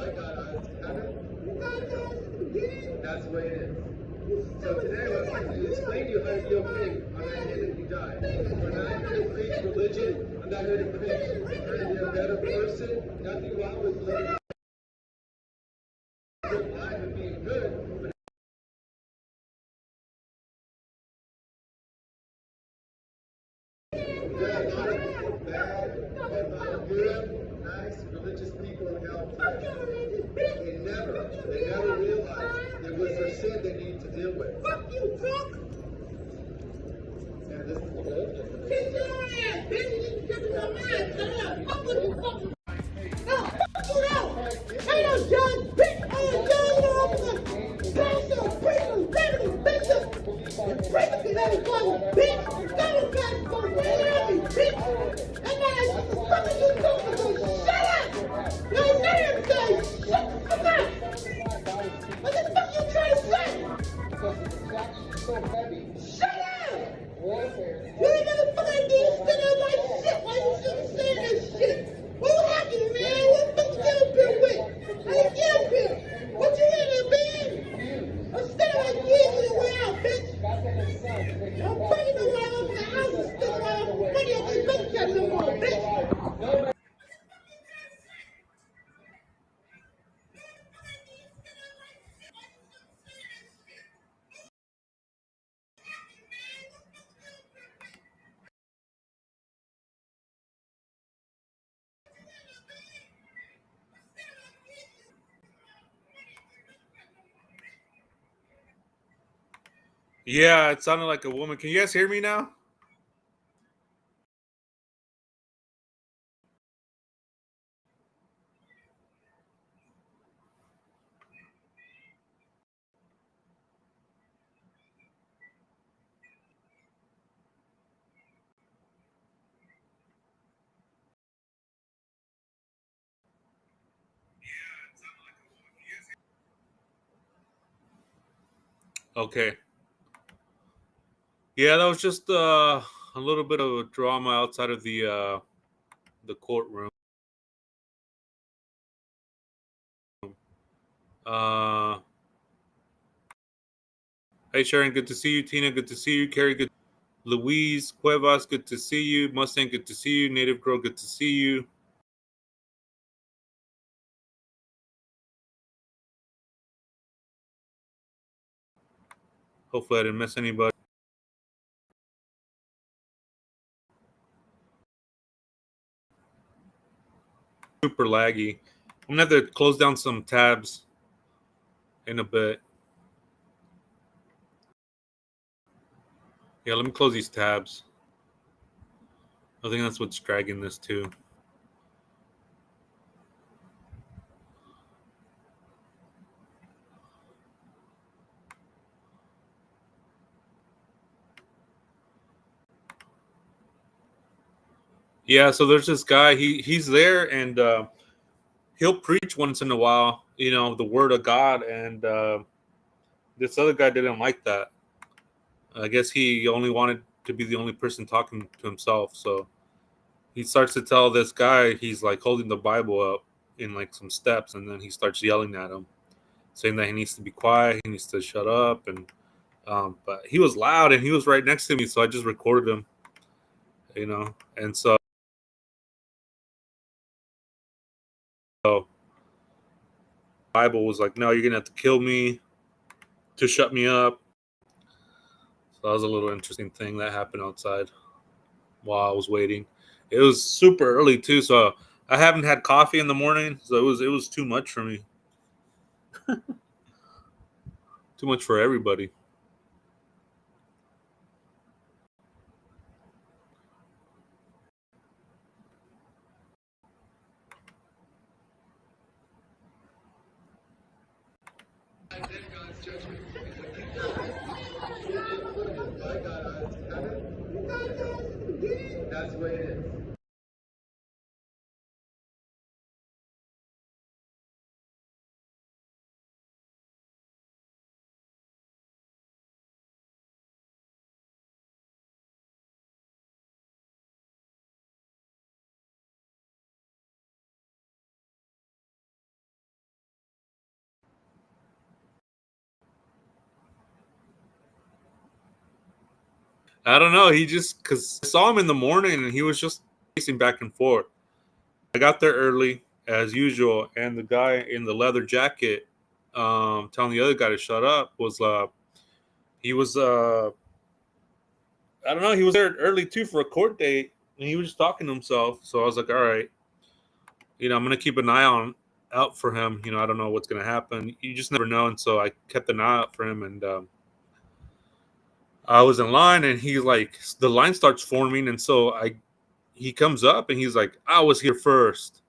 my God eyes to heaven. That's the way it is. So today I want to explain to you how to be okay on that day that you die. We're not here to preach religion. I'm not here to preach trying to be a better person. Nothing wrong with living a good life and being good. But there are a lot of bad, but a lot of good, nice, religious people in hell. They never realized it was their sin they needed to deal with. Fuck you, drunk! And this is the goal. Kiss your ass, bitch! You get your mind, shut up! Fuck with you, fucking... No, fuck you out! Ain't no judge, bitch! Ain't no judge, you know, pastor, preacher, liberty, bishop, and preacher, let it go, bitch! Devil guys go right me, bitch! And now, what the fuck are you talking about? Shut up! Your name, guys! Shut the fuck up! What the fuck you trying to say? Because the distraction is so heavy. Shut up! Warfare. You ain't gonna fucking be sitting like shit while you shouldn't say that shit. What happened, man? What the fuck you get up here with? How you get up here? What you in there, man? I'm staying like you in the way out, bitch. I'm bringing the way over the house and still around money on my bank account no more, bitch. Yeah, it sounded like a woman. Can you guys hear me now? Okay. Yeah, that was just a little bit of a drama outside of the courtroom. Uh, hey Sharon, good to see you. Tina, good to see you. Carrie, good. Louise Cuevas, good to see you. Mustang, good to see you. Native Girl, good to see you. Hopefully, I didn't miss anybody. Super laggy. I'm gonna have to close down some tabs in a bit. Yeah, let me close these tabs. I think that's what's dragging this too. Yeah, so there's this guy. He's there, and he'll preach once in a while. You know, the word of God, and this other guy didn't like that. I guess he only wanted to be the only person talking to himself. So he starts to tell this guy, he's like holding the Bible up in like some steps, and then he starts yelling at him, saying that he needs to be quiet, he needs to shut up, and but he was loud and he was right next to me, so I just recorded him, you know, and so Bible was like, no, you're gonna have to kill me to shut me up. So that was a little interesting thing that happened outside while I was waiting. It was super early too, so I haven't had coffee in the morning, so it was too much for me, too much for everybody. God's judgment. My God eyes to heaven. That's the way it is. I don't know. He just, because I saw him in the morning and he was just pacing back and forth. I got there early as usual, and the guy in the leather jacket, telling the other guy to shut up, was he was I don't know, he was there early too for a court date, and he was just talking to himself. So I was like, all right, I'm gonna keep an eye on out for him. I don't know what's gonna happen. You just never know, and so I kept an eye out for him, and I was in line, and he like the line starts forming, and so he comes up and he's like, I was here first.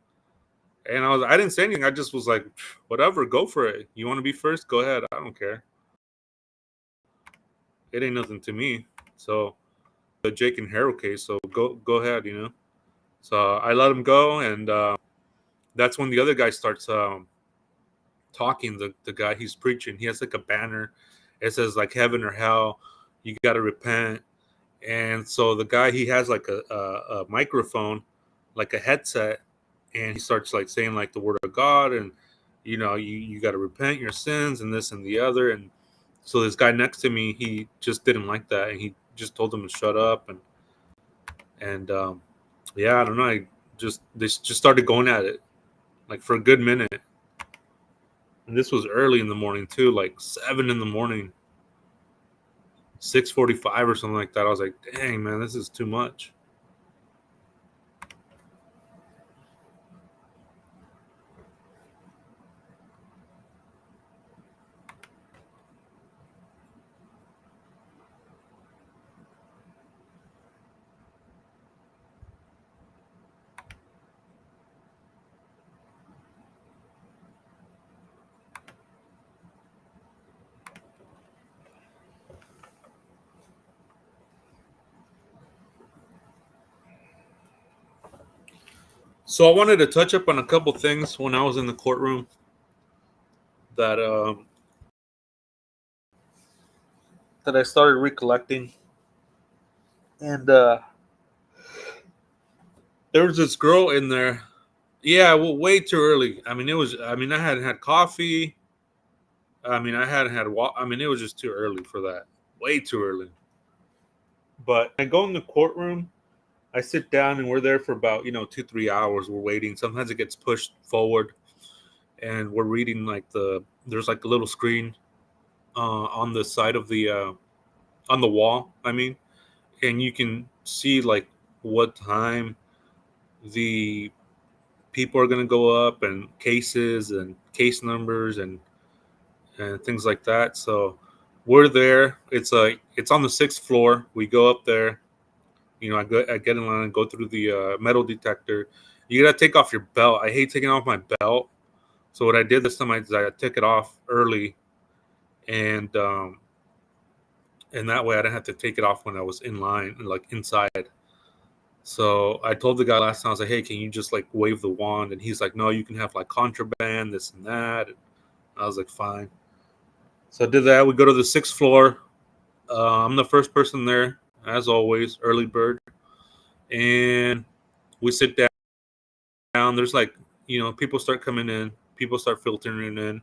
And I didn't say anything. I just was like, whatever, go for it. You want to be first? Go ahead. I don't care. It ain't nothing to me. So the Jake and Harold case. So go ahead. So I let him go, and that's when the other guy starts talking. The guy he's preaching. He has like a banner. It says like heaven or hell. You got to repent. And so the guy, he has like a microphone, like a headset, and he starts like saying like the word of God, and you got to repent your sins and this and the other. And so this guy next to me, he just didn't like that, and he just told him to shut up. And yeah, I don't know. They just started going at it like for a good minute, and this was early in the morning too, like 7 in the morning, 6:45 or something like that. I was like, dang man, this is too much. So I wanted to touch up on a couple things when I was in the courtroom that that I started recollecting, and there was this girl in there. Yeah, well, way too early. I mean, it was. I mean, I hadn't had coffee. I mean, I hadn't had water. I mean, it was just too early for that. Way too early. But I go in the courtroom. I sit down, and we're there for about 2-3 hours. We're waiting. Sometimes it gets pushed forward, and we're reading like there's like a little screen on the side of the on the wall. I mean, and you can see like what time the people are going to go up, and cases and case numbers and things like that. So we're there. It's on the 6th floor. We go up there. I get in line and go through the metal detector. You gotta take off your belt. I hate taking off my belt. So what I did this time, I took it off early, and that way I didn't have to take it off when I was in line and like inside. So I told the guy last time, I was like, hey, can you just like wave the wand? And he's like, no, you can have like contraband, this and that. And I was like, fine. So I did that. We go to the 6th floor. I'm the first person there, as always, early bird. And we sit down. There's like, people start coming in, people start filtering in.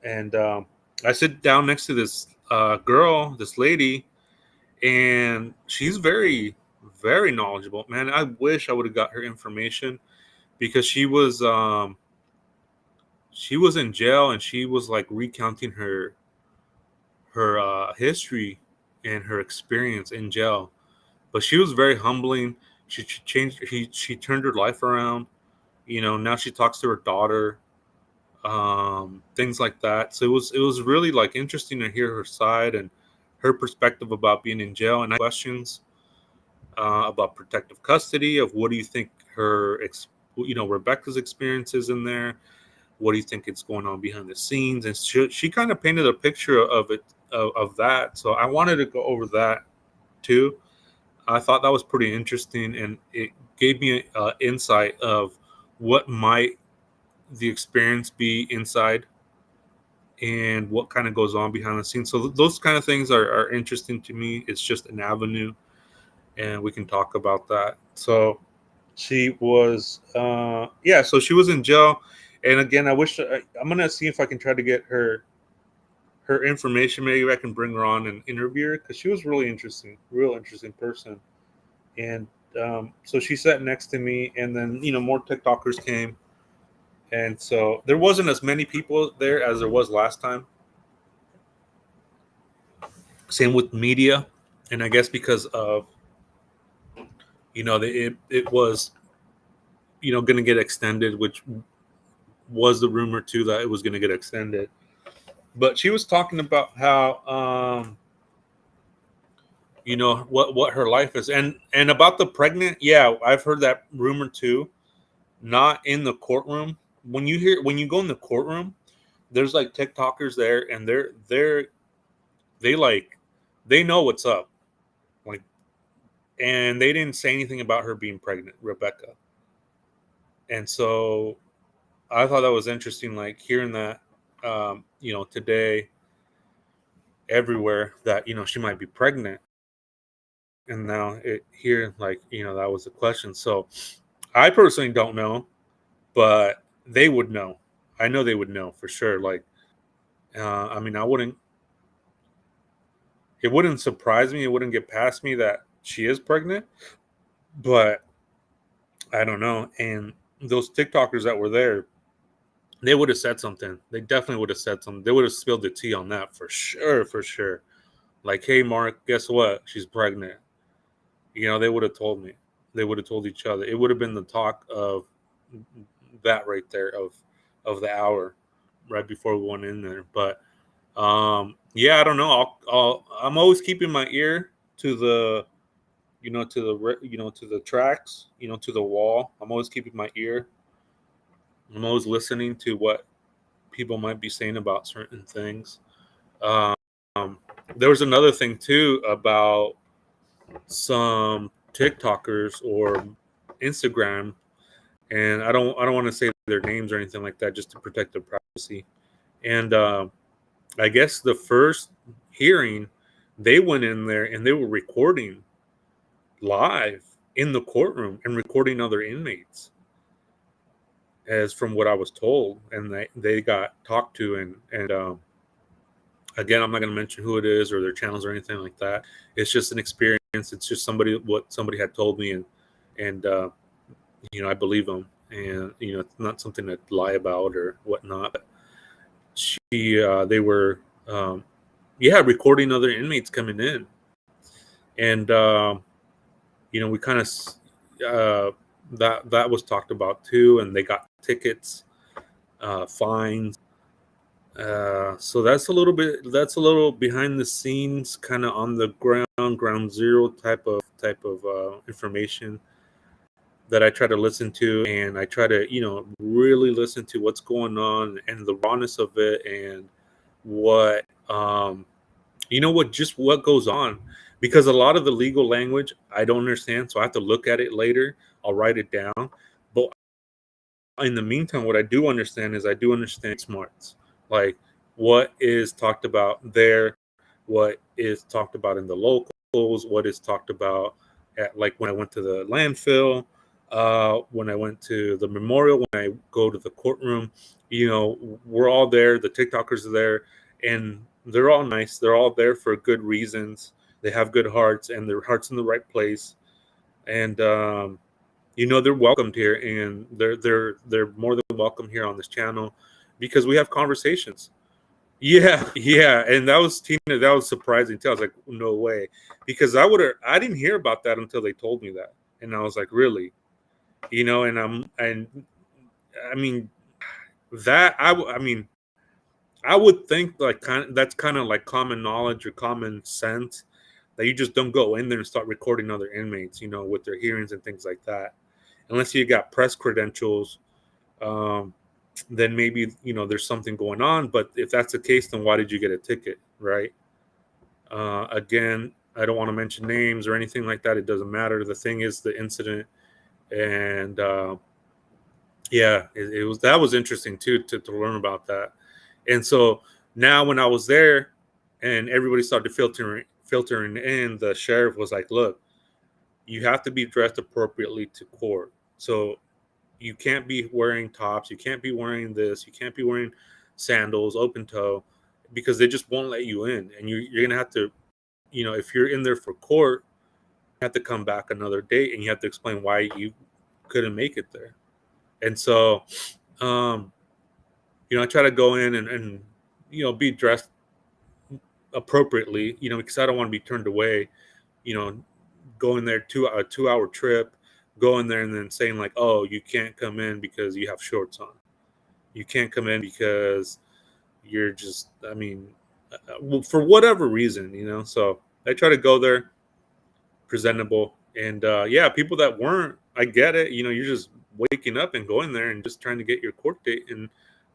And I sit down next to this girl, this lady, and she's very, very knowledgeable. Man, I wish I would have got her information, because she was in jail, and she was like recounting her history and her experience in jail. But she was very humbling. She changed. She turned her life around. Now she talks to her daughter, things like that. So it was really like interesting to hear her side and her perspective about being in jail, and questions about protective custody. Of what do you think Rebecca's experiences in there? What do you think is going on behind the scenes? And she kind of painted a picture of it, of that. So I wanted to go over that too. I thought that was pretty interesting, and it gave me insight of what might the experience be inside, and what kind of goes on behind the scenes. So those kind of things are interesting to me. It's just an avenue, and we can talk about that. So she was, so she was in jail. And again, I'm going to see if I can try to get her her information. Maybe I can bring her on and interview her because she was really interesting, real interesting person. And so she sat next to me, and then more TikTokers came, and so there wasn't as many people there as there was last time. Same with media, and I guess because of it was going to get extended, which was the rumor too that it was going to get extended. But she was talking about how what her life is, and about the pregnant. Yeah, I've heard that rumor too. Not in the courtroom. When you go in the courtroom, there's like TikTokers there, and they like they know what's up, like, and they didn't say anything about her being pregnant, Rebecca. And so I thought that was interesting, like hearing that today everywhere that she might be pregnant, and now here, like, that was the question. So I personally don't know, but they would know. I know they would know for sure. Like, I mean, it wouldn't surprise me. It wouldn't get past me that she is pregnant, but I don't know. And those TikTokers that were there, they would have said something. They definitely would have said something. They would have spilled the tea on that for sure, for sure. Like, hey, Mark, guess what? She's pregnant. They would have told me. They would have told each other. It would have been the talk of that right there of the hour right before we went in there. But yeah, I don't know. I'm always keeping my ear to the to the tracks, to the wall. I'm always keeping my ear. I'm always listening to what people might be saying about certain things. Um, there was another thing too about some TikTokers or Instagram, and I don't want to say their names or anything like that, just to protect their privacy. And I guess the first hearing, they went in there and they were recording live in the courtroom and recording other inmates, as from what I was told, and they got talked to, and again, I'm not going to mention who it is or their channels or anything like that. It's just an experience. It's just what somebody had told me, and I believe them, and it's not something to lie about or whatnot. But they were recording other inmates coming in, and we kind of that was talked about too, and they got tickets, fines. So that's a little behind the scenes, kind of on the ground zero type of information that I try to listen to, and I try to really listen to what's going on and the rawness of it, and what what goes on, because a lot of the legal language I don't understand, so I have to look at it later. I'll write it down, but in the meantime, what I do understand is I do understand smarts, like what is talked about there, what is talked about in the locals, what is talked about at, like, when I went to the landfill, when I went to the memorial, when I go to the courtroom. We're all there. The TikTokers are there, and they're all nice. They're all there for good reasons. They have good hearts, and their hearts in the right place, and they're welcomed here, and they're more than welcome here on this channel, because we have conversations. Yeah, yeah, and that was Tina. That was surprising too. I was like, no way, because I didn't hear about that until they told me that, and I was like, really, and I mean that I mean I would think, like, that's kind of like common knowledge or common sense, that you just don't go in there and start recording other inmates, with their hearings and things like that, unless you got press credentials. Then maybe there's something going on. But if that's the case, then why did you get a ticket, right? Again, I don't want to mention names or anything like that. It doesn't matter. The thing is the incident, and yeah, that was interesting too, to learn about that. And so now when I was there and everybody started filtering in, the sheriff was like, look, you have to be dressed appropriately to court. So you can't be wearing tops. You can't be wearing this. You can't be wearing sandals, open toe. because they just won't let you in, and you're gonna have to, if you're in there for court, you have to come back another day, and you have to explain why you couldn't make it there. And so, I try to go in and be dressed appropriately, because I don't want to be turned away, going there a 2 hour trip, going there and then saying like, oh, you can't come in because you have shorts on. You can't come in because you're just, for whatever reason, So I try to go there presentable, and people that weren't, I get it. You're just waking up and going there and just trying to get your court date, and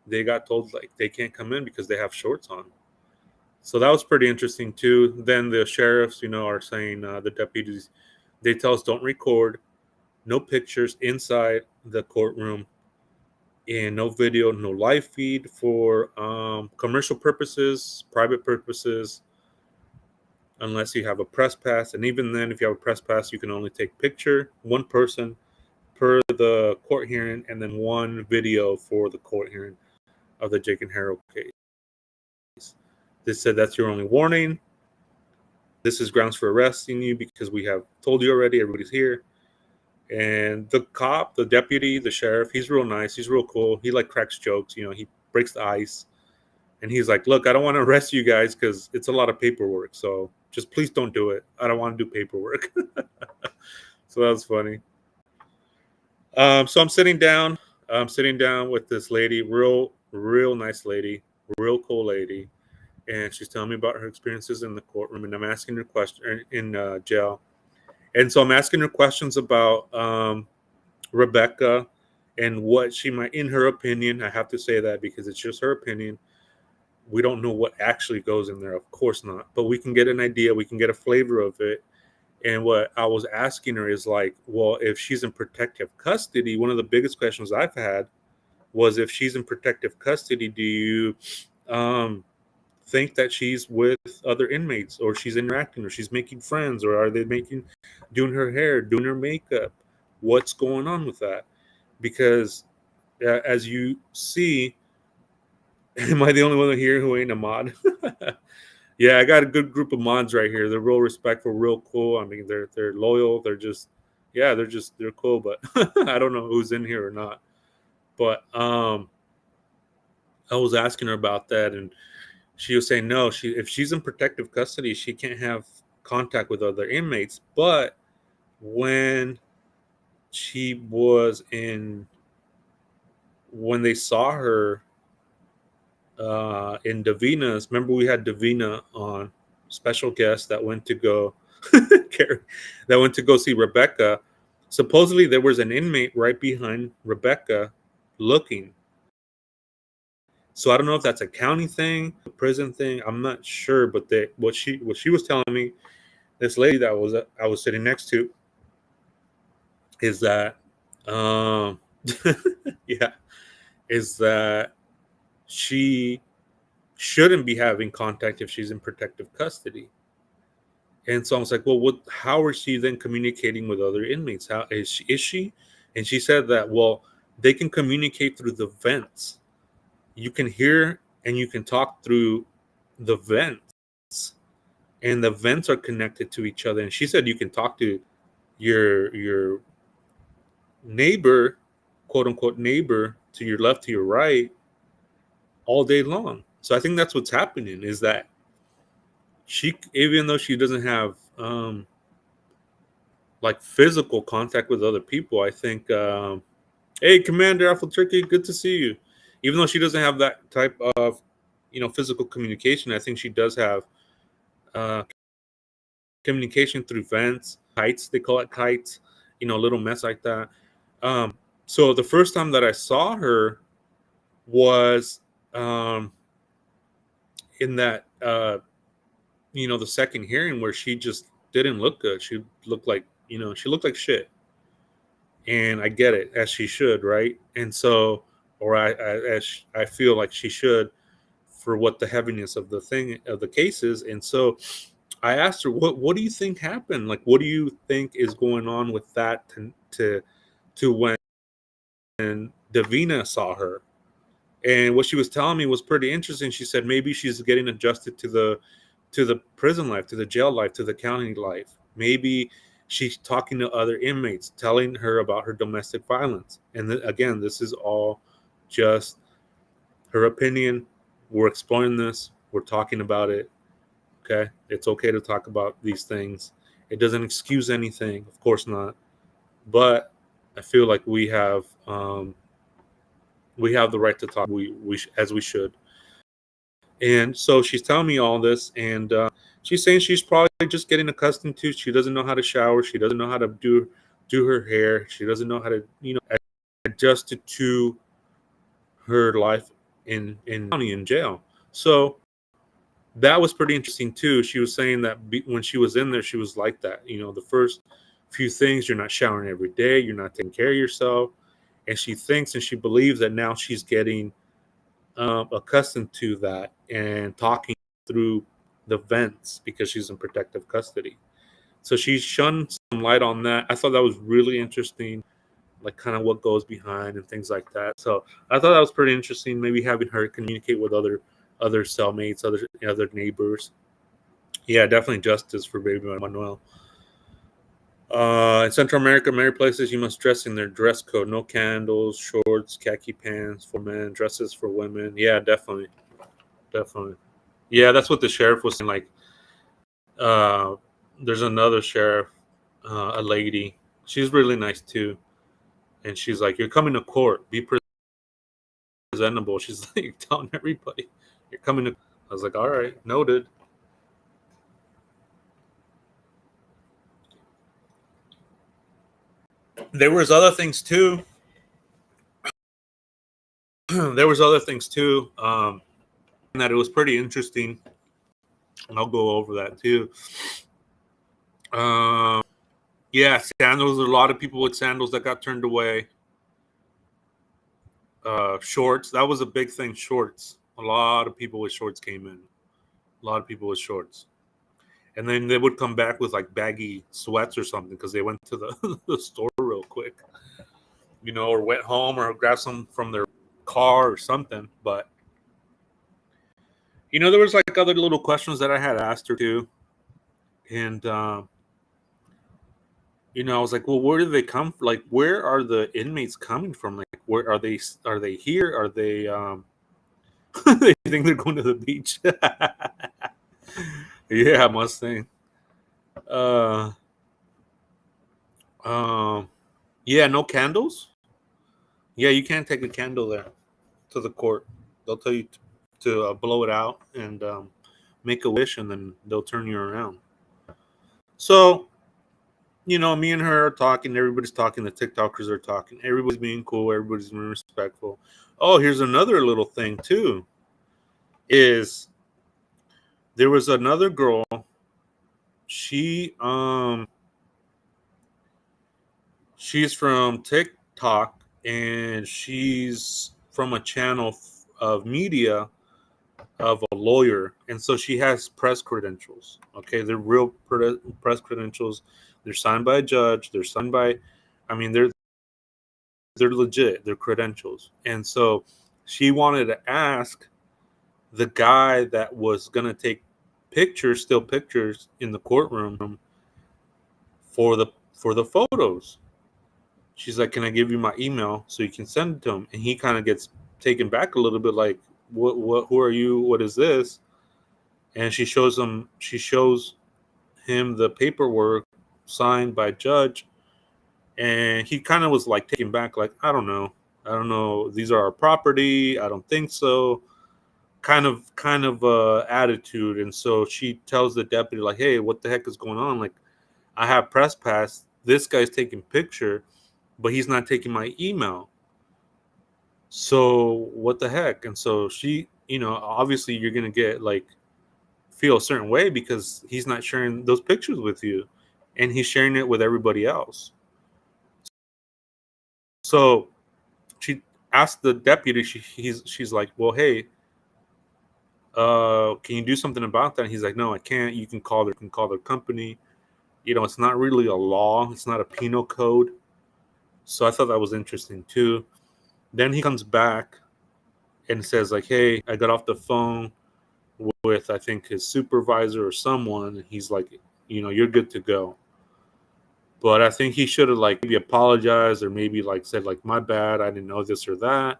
they got told like they can't come in because they have shorts on. So that was pretty interesting too. Then the sheriffs, are saying, the deputies, they tell us don't record, no pictures inside the courtroom, and no video, no live feed for commercial purposes, private purposes, unless you have a press pass. And even then, if you have a press pass, you can only take picture, one person per the court hearing, and then one video for the court hearing of the Jake and Harold case. They said that's your only warning. This is grounds for arresting you because we have told you already, everybody's here. And the cop, the deputy, the sheriff, he's real nice. He's real cool. He like cracks jokes. He breaks the ice. And he's like, look, I don't want to arrest you guys because it's a lot of paperwork. So just please don't do it. I don't want to do paperwork. So that was funny. So I'm sitting down. With this lady, real nice lady, real cool lady. And she's telling me about her experiences in the courtroom. And I'm asking her questions in jail. And so I'm asking her questions about Rebecca and what she might, in her opinion, I have to say that because it's just her opinion. We don't know what actually goes in there. Of course not. But we can get an idea. We can get a flavor of it. And what I was asking her is like, well, if she's in protective custody, one of the biggest questions I've had was, if she's in protective custody, do you think that she's with other inmates, or she's interacting, or she's making friends, or are they doing her hair, doing her makeup? What's going on with that? Because as you see, am I the only one here who ain't a mod? Yeah, I got a good group of mods right here. They're real respectful, real cool. I mean, they're loyal. They're cool, but I don't know who's in here or not. But I was asking her about that, and she was saying no. If she's in protective custody, she can't have contact with other inmates. But when they saw her in Davina's, remember we had Davina on, special guest that went to go see Rebecca. Supposedly there was an inmate right behind Rebecca looking. So I don't know if that's a county thing, a prison thing. I'm not sure, but what she was telling me, this lady that I was sitting next to, is that is that she shouldn't be having contact if she's in protective custody. And so I was like, well, how is she then communicating with other inmates? How is she? And she said that, well, they can communicate through the vents. You can hear and you can talk through the vents, and the vents are connected to each other. And she said you can talk to your neighbor, quote unquote neighbor, to your left, to your right, all day long. So I think that's what's happening, is that she, even though she doesn't have like physical contact with other people, I think, hey, Commander Alpha Turkey, good to see you. Even though she doesn't have that type of, physical communication, I think she does have communication through vents, kites, they call it kites, a little mess like that. So the first time that I saw her was in that, the second hearing, where she just didn't look good. She looked like, she looked like shit. And I get it, as she should, right? And so, or I feel like she should, for what the heaviness of the case is. And so I asked her, what do you think happened? Like, what do you think is going on with that to when Davina saw her? And what she was telling me was pretty interesting. She said maybe she's getting adjusted to the prison life, to the jail life, to the county life. Maybe she's talking to other inmates, telling her about her domestic violence. And again, this is all just her opinion. We're exploring this. We're talking about it. Okay, it's okay to talk about these things. It doesn't excuse anything, of course not. But I feel like we have the right to talk. As we should. And so she's telling me all this, and she's saying she's probably just getting accustomed to. She doesn't know how to shower. She doesn't know how to do her hair. She doesn't know how to adjust it to her life in county in jail. So that was pretty interesting too. She was saying that when she was in there, she was like that. The first few things, you're not showering every day. You're not taking care of yourself. And she thinks and she believes that now she's getting accustomed to that and talking through the vents because she's in protective custody. So she shunned some light on that. I thought that was really interesting, like kind of what goes behind and things like that. So I thought that was pretty interesting. Maybe having her communicate with other cellmates, other neighbors. Yeah, definitely justice for baby Manuel. In Central America, many places you must dress in their dress code. No candles, shorts, khaki pants for men, dresses for women. Yeah, definitely. Yeah, that's what the sheriff was saying. Like, there's another sheriff, a lady. She's really nice too, and she's like, "You're coming to court. Be presentable." She's like telling everybody, "You're coming to." I was like, "All right, noted." There was other things too. That it was pretty interesting, and I'll go over that too. Yeah, sandals. A lot of people with sandals that got turned away. Shorts. That was a big thing. Shorts. A lot of people with shorts came in. A lot of people with shorts. And then they would come back with like baggy sweats or something because they went to the store real quick, or went home or grabbed some from their car or something. But, there was like other little questions that I had asked her too. And, I was like, well, where do they come from? Like, where are the inmates coming from? Like, where are they? Are they here? Are they, they think they're going to the beach? Yeah, Mustang. Uh, yeah, no candles. Yeah, you can't take a candle there to the court. They'll tell you to blow it out and make a wish, and then they'll turn you around. So, me and her are talking. Everybody's talking. The TikTokers are talking. Everybody's being cool. Everybody's being respectful. Oh, here's another little thing too. Is there was another girl. She's from TikTok, and she's from a channel of media of a lawyer, and so she has press credentials. Okay, they're real press credentials. They're signed by a judge. They're signed by, they're legit. They're credentials, and so she wanted to ask the guy that was gonna take still pictures in the courtroom for the photos. She's like, "Can I give you my email so you can send it to him?" And he kind of gets taken back a little bit, like, "What? Who are you? What is this?" And she shows him the paperwork signed by judge, and he kind of was like taken back, like, I don't know. These are our property. I don't think so. Kind of attitude. And so she tells the deputy, like, "Hey, what the heck is going on? Like, I have press pass. This guy's taking picture, but he's not taking my email. So what the heck?" And so she, obviously you're gonna get like feel a certain way because he's not sharing those pictures with you, and he's sharing it with everybody else. So she asked the deputy. She's like, "Well, hey, can you do something about that?" And he's like, "No, I can't. You can call their company. It's not really a law. It's not a penal code." So I thought that was interesting too. Then he comes back and says like, "Hey, I got off the phone with I think his supervisor or someone." He's like, "You're good to go." But I think he should have like maybe apologized or maybe like said like, "My bad, I didn't know this or that."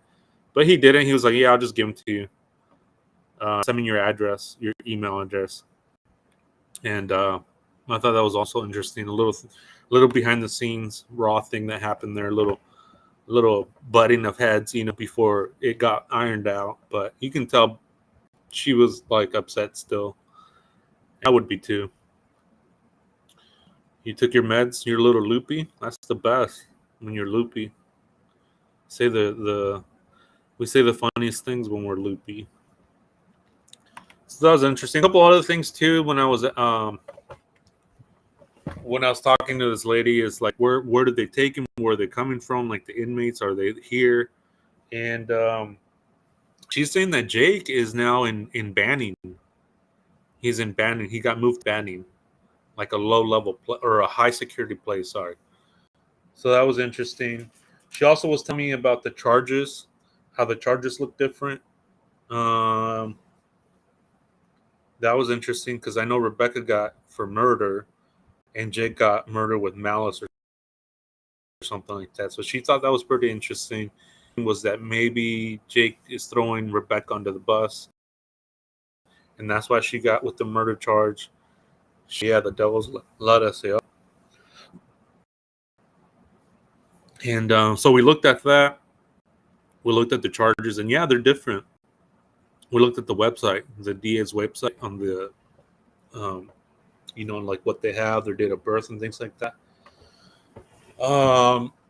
But he didn't. He was like, "Yeah, I'll just give them to you. Send me your address, your email address." And I thought that was also interesting. A little behind the scenes raw thing that happened there. A little butting of heads, before it got ironed out. But you can tell she was like upset still. I would be too. You took your meds. You're a little loopy. That's the best when you're loopy. Say the we say the funniest things when we're loopy. So that was interesting. A couple other things too. When I was talking to this lady, is like, where did they take him? Where are they coming from? Like the inmates, are they here? And she's saying that Jake is now in Banning. He's in Banning. He got moved to Banning, like a low level or a high security place. Sorry. So that was interesting. She also was telling me about the charges, how the charges look different. Um, that was interesting because I know Rebecca got for murder, and Jake got murder with malice or something like that. So she thought that was pretty interesting. Was that maybe Jake is throwing Rebecca under the bus, and that's why she got with the murder charge. Yeah, the devil's lettuce. Yeah. And so we looked at that. We looked at the charges, and yeah, they're different. We looked at the website, the DA's website, on the, like what they have, their date of birth, and things like that.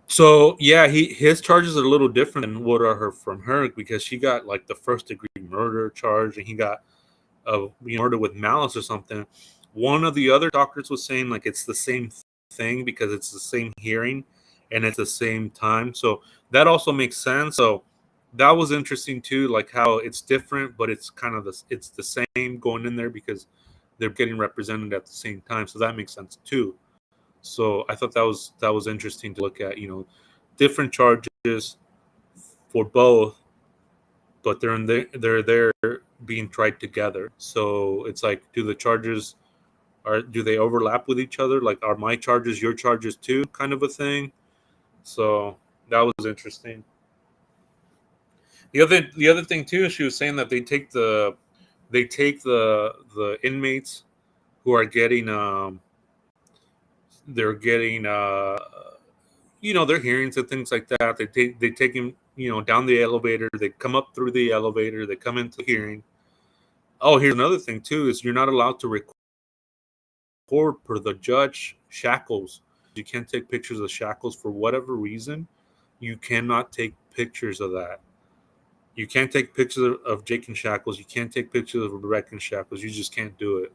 So yeah, his charges are a little different than what are from her, because she got like the first degree murder charge, and he got a murder with malice or something. One of the other doctors was saying like it's the same thing because it's the same hearing and it's the same time. So that also makes sense. So that was interesting too, like how it's different, but it's kind of it's the same going in there because they're getting represented at the same time. So that makes sense too. So I thought that was interesting to look at, different charges for both, but they're there being tried together. So it's like, do they overlap with each other? Like, are my charges your charges too, kind of a thing? So that was interesting. The other thing too, she was saying that they take the inmates who are getting they're getting their hearings and things like that. They take him down the elevator. They come up through the elevator. They come into the hearing. Oh, here's another thing too: is you're not allowed to record per the judge shackles. You can't take pictures of shackles for whatever reason. You cannot take pictures of that. You can't take pictures of Jake in shackles. You can't take pictures of Rebecca in shackles. You just can't do it.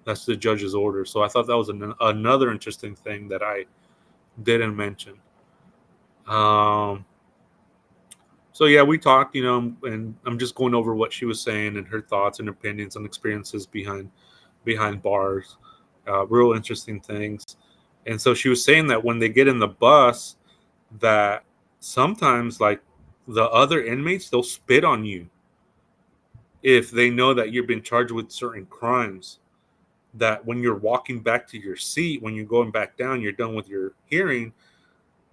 That's the judge's order. So I thought that was another interesting thing that I didn't mention. Um, so yeah, we talked, and I'm just going over what she was saying and her thoughts and opinions and experiences behind bars. Real interesting things. And so she was saying that when they get in the bus, that sometimes like the other inmates, they'll spit on you if they know that you've been charged with certain crimes. That when you're walking back to your seat, when you're going back down, you're done with your hearing,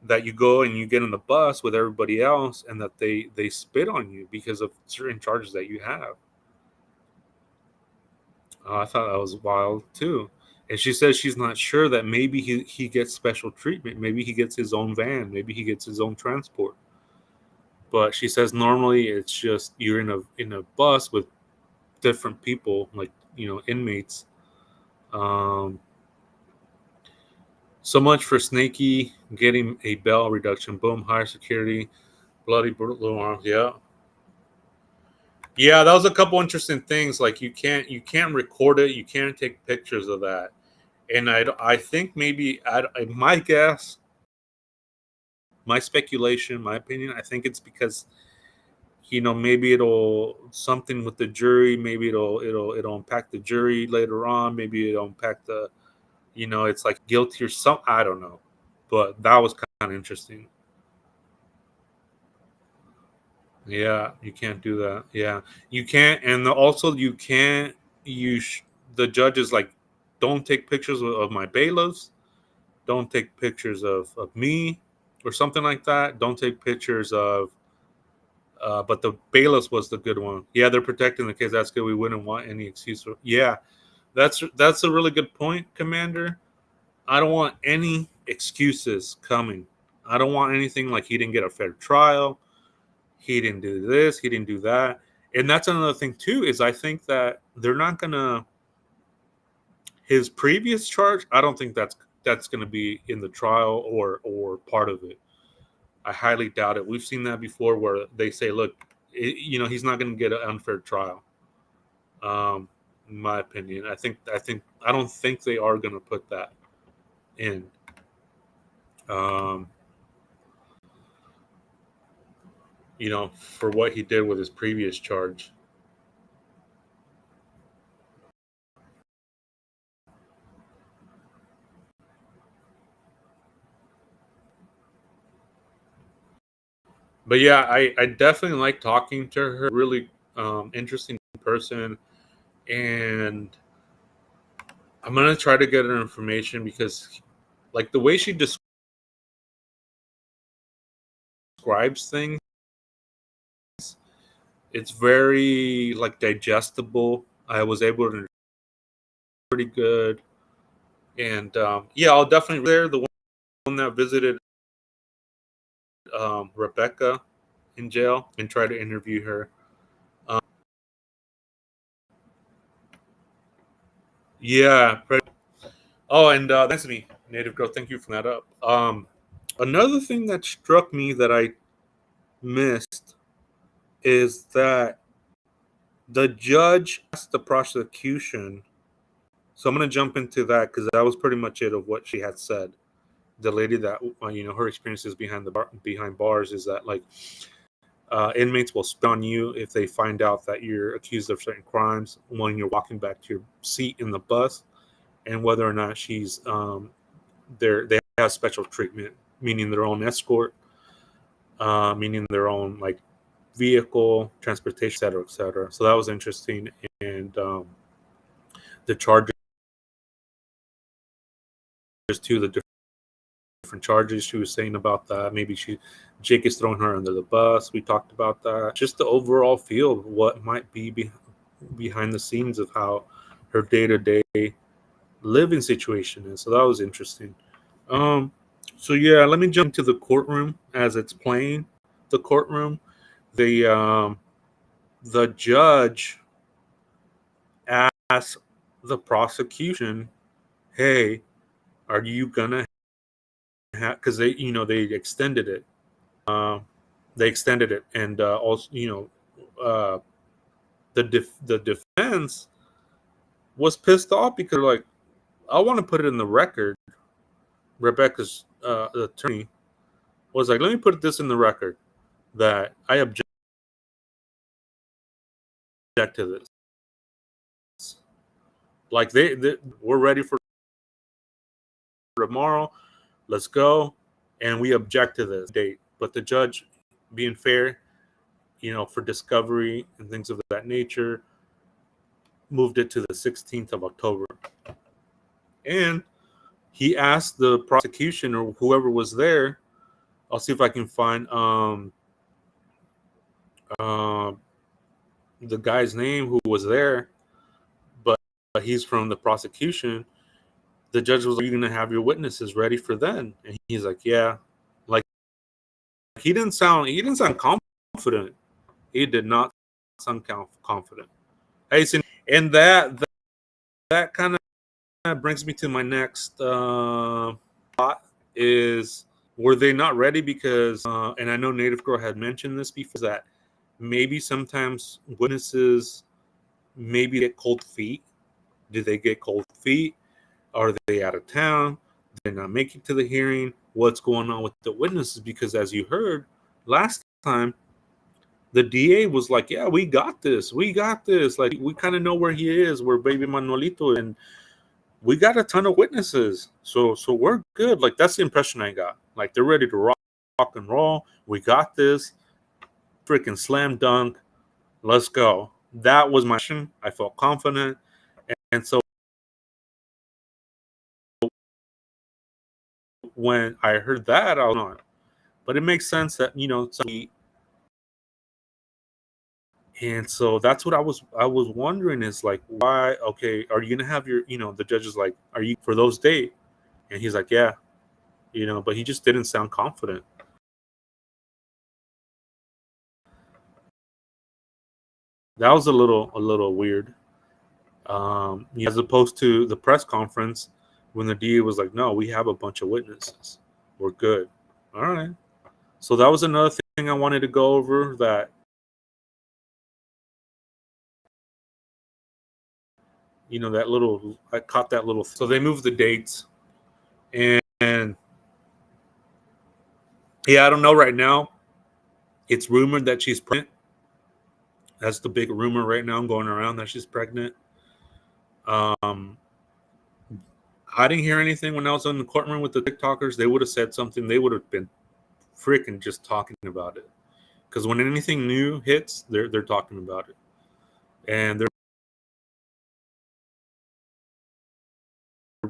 that you go and you get in the bus with everybody else, and that they spit on you because of certain charges that you have. I thought that was wild too. And she says she's not sure, that maybe he gets special treatment. Maybe he gets his own van. Maybe he gets his own transport. But she says normally it's just you're in a bus with different people, like inmates. Um, so much for Snakey getting a bail reduction. Boom, higher security, bloody blue arms. Yeah, yeah. That was a couple interesting things. Like you can't record it. You can't take pictures of that. And I think maybe my guess, my speculation, my opinion, I think it's because maybe it'll something with the jury. Maybe it'll impact the jury later on. Maybe it'll impact it's like guilty or something. I don't know, but that was kind of interesting. Yeah, you can't do that. Yeah, you can't, and also you can't. The judge is like, don't take pictures of my bailiffs. Don't take pictures of me, or something like that. Don't take pictures of. But the bailiffs was the good one. Yeah, they're protecting the case. That's good. We wouldn't want any excuse for. Yeah, that's a really good point, Commander. I don't want any excuses coming. I don't want anything like he didn't get a fair trial. He didn't do this. He didn't do that. And that's another thing too. Is I think that they're not gonna his previous charge. I don't think that's gonna be in the trial or part of it. I highly doubt it. We've seen that before, where they say, "Look, he's not gonna get an unfair trial." In my opinion, I don't think they are gonna put that in. Um, for what he did with his previous charge. But yeah, I definitely like talking to her. Really interesting person, and I'm gonna try to get her information because, like, the way she describes things, it's very like digestible. I was able to pretty good, and yeah, I'll definitely there the one that visited Rebecca in jail and try to interview her. Um, yeah. Oh, and that's me, Native Girl. Thank you for that up. Another thing that struck me that I missed is that the judge asked the prosecution. So I'm going to jump into that because that was pretty much it of what she had said. The lady that her experiences behind bars is that, like, inmates will spit on you if they find out that you're accused of certain crimes when you're walking back to your seat in the bus, and whether or not they have special treatment, meaning their own escort, meaning their own like vehicle, transportation, et cetera, et cetera. So that was interesting. And the charges too, the different charges she was saying about that. Maybe Jake is throwing her under the bus. We talked about that. Just the overall feel of what might be behind the scenes of how her day to day living situation is. So that was interesting. Um, so yeah, let me jump into the courtroom as it's playing. The courtroom, the the judge asked the prosecution, "Hey, are you gonna have?" Because they extended it. Uh, they extended it, and also the defense was pissed off because, like, I want to put it in the record. Rebecca's attorney was like, "Let me put this in the record that I object to this. Like, we're ready for tomorrow. Let's go, and we object to this date." But the judge, being fair, for discovery and things of that nature, moved it to the 16th of October. And he asked the prosecution or whoever was there. I'll see if I can find uh, the guy's name who was there, but he's from the prosecution. The judge was like, "Are you going to have your witnesses ready for then?" And he's like, "Yeah." Like, he didn't sound confident. He did not sound confident. Hey, and that kind of brings me to my next thought is, were they not ready because and I know Native Girl had mentioned this before, that maybe sometimes witnesses maybe get cold feet. Did they get cold feet? Are they out of town? Did they not make it to the hearing? What's going on with the witnesses? Because as you heard last time, the DA was like, "Yeah, we got this. We got this. Like, we kind of know where he is, where baby Manuelito, and we got a ton of witnesses. So we're good." Like, that's the impression I got. Like, they're ready to rock and roll. We got this. freaking slam dunk. Let's go. That was my mission. I felt confident. And so when I heard that, I was not. But it makes sense that, and so that's what I was wondering is like, why, okay, are you gonna have your, the judge is like, are you for those date? And he's like, yeah, but he just didn't sound confident. That was a little weird. As opposed to the press conference when the DA was like, no, we have a bunch of witnesses. We're good. All right. So that was another thing I wanted to go over that, that little, I caught that little. So they moved the dates. And yeah, I don't know right now. It's rumored that she's pregnant. That's the big rumor right now going around, that she's pregnant. Um, I didn't hear anything when I was in the courtroom with the TikTokers. They would have said something. They would have been freaking just talking about it. Because when anything new hits, they're talking about it. And they're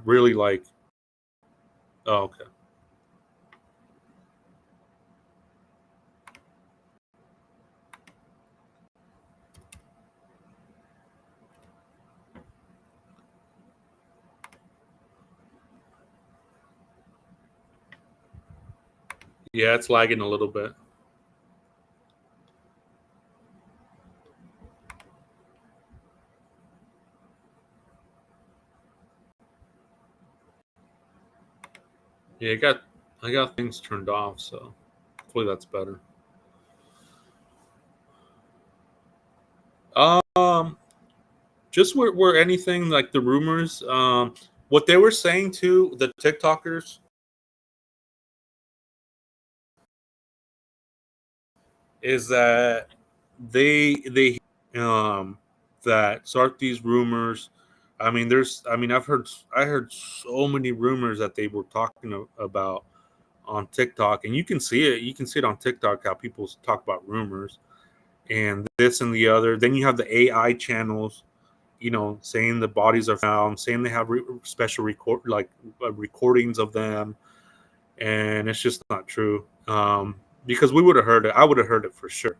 really like, oh, okay. Yeah, it's lagging a little bit. Yeah, I got things turned off, so hopefully that's better. Um, just where anything like the rumors, what they were saying to the TikTokers is that they that start these rumors. I heard so many rumors that they were talking about on TikTok, and you can see it. You can see it on TikTok how people talk about rumors and this and the other. Then you have the AI channels, saying the bodies are found, saying they have special recordings of them, and it's just not true. Because we would have heard it. I would have heard it for sure.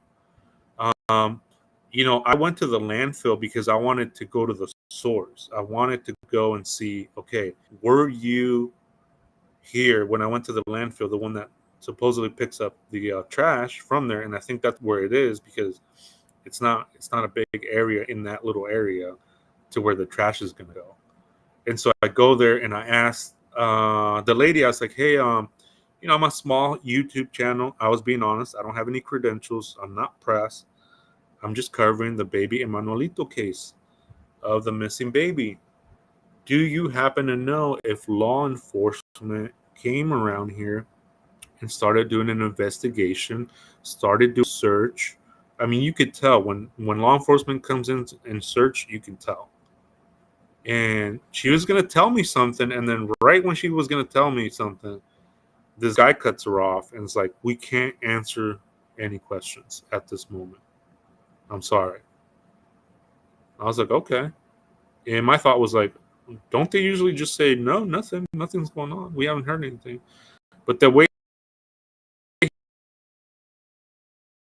Um, I went to the landfill because I wanted to go to the source. I wanted to go and see, okay, were you here when I went to the landfill, the one that supposedly picks up the trash from there? And I think that's where it is, because it's not a big area in that little area to where the trash is going to go. And so I go there and I asked the lady, I was like, hey, I'm a small YouTube channel. I was being honest. I don't have any credentials. I'm not press. I'm just covering the baby Emanuelito case of the missing baby. Do you happen to know if law enforcement came around here and started doing an investigation, started doing search? I mean, you could tell when law enforcement comes in and search, you can tell. And she was going to tell me something, and then right when she was going to tell me something, this guy cuts her off and is like, we can't answer any questions at this moment. I'm sorry. I was like, okay. And my thought was like, don't they usually just say, no, nothing's going on? We haven't heard anything. But the way